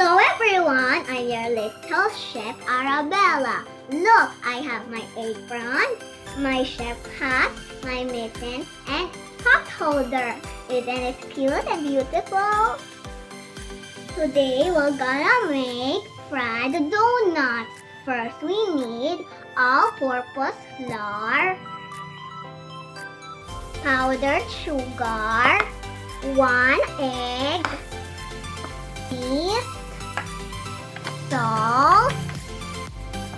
Hello everyone, I'm your little chef Arabella. Look, I have my apron, my chef hat, my mitten, and pot holder. Isn't it cute and beautiful? Today we're gonna make fried donuts. First we need all-purpose flour, powdered sugar, 1 egg, yeast, salt,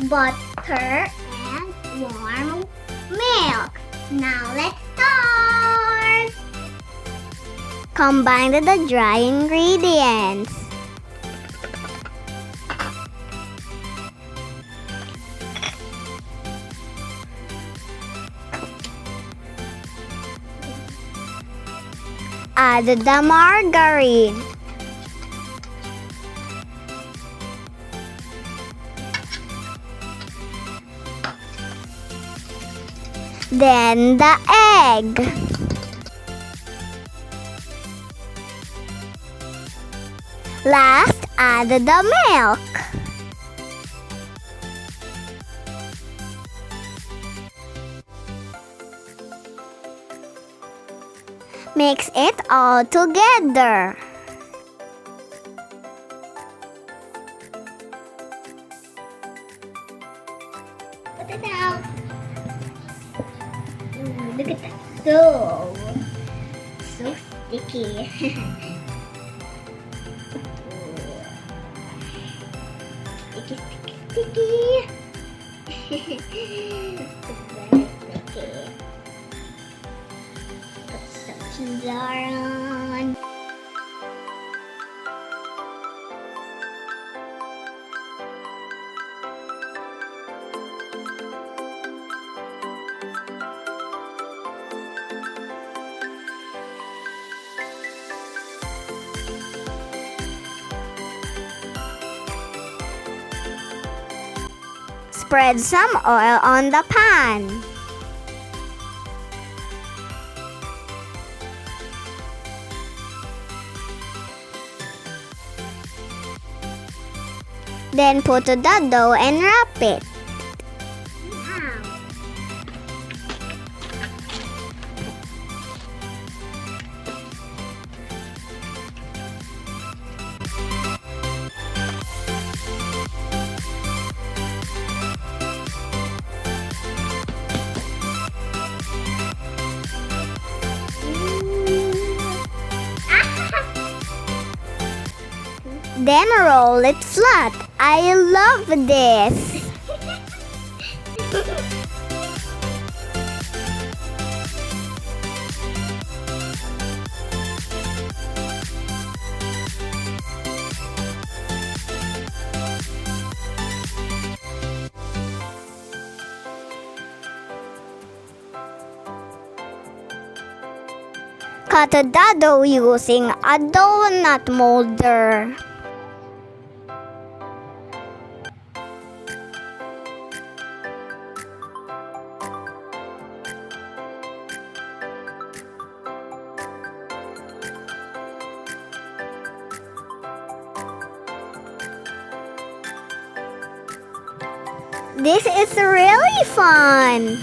butter, and warm milk. Now let's start! Combine the dry ingredients. Add the margarine. Then the egg. Last, add the milk. Mix it all together. Put it out. Look at that stove. So sticky. Sticky, sticky, sticky. Very sticky. Put some flour on. Spread some oil on the pan. Then put the dough and wrap it. Then roll it flat. I love this. Cut the dough using a donut molder. This is really fun!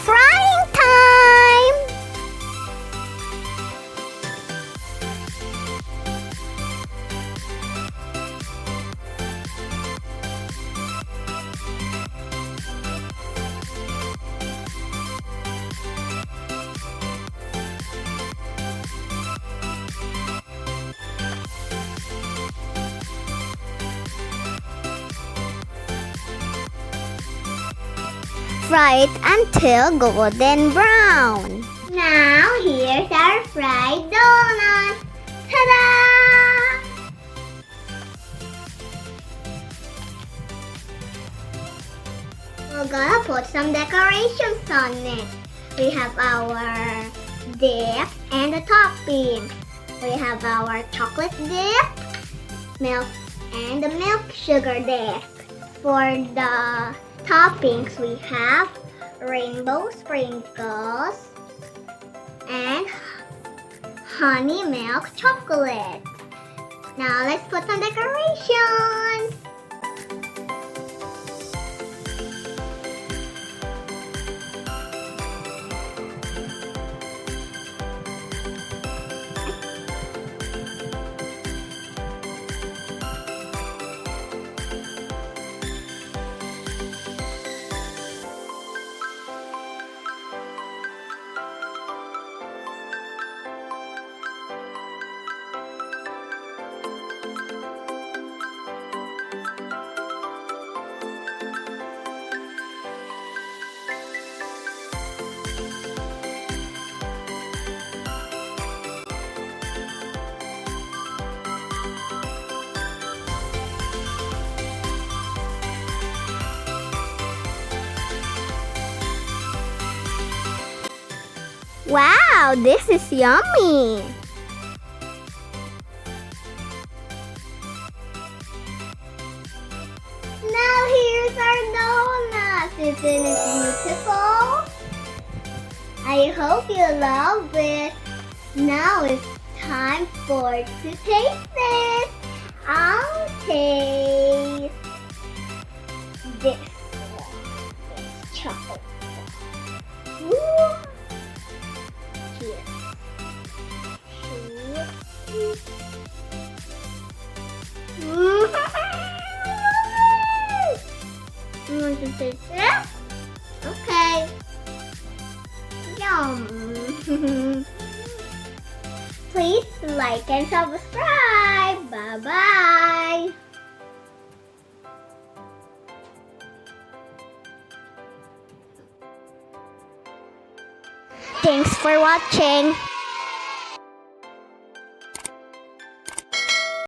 Frying time! Fry it until golden brown. Now here's our fried donut. Ta-da! We're gonna put some decorations on it. We have our dip and the topping. We have our chocolate dip, milk, and the milk sugar dip. For the toppings, we have rainbow sprinkles and honey milk chocolate. Now let's put some decorations. Wow, this is yummy! Now here's our donuts! Isn't it beautiful? I hope you love it. Now it's time to taste it. I'll taste this one, this chocolate one. Ooh. You want to taste it? Okay. Yum. Please like and subscribe. Bye-bye. Thanks for watching.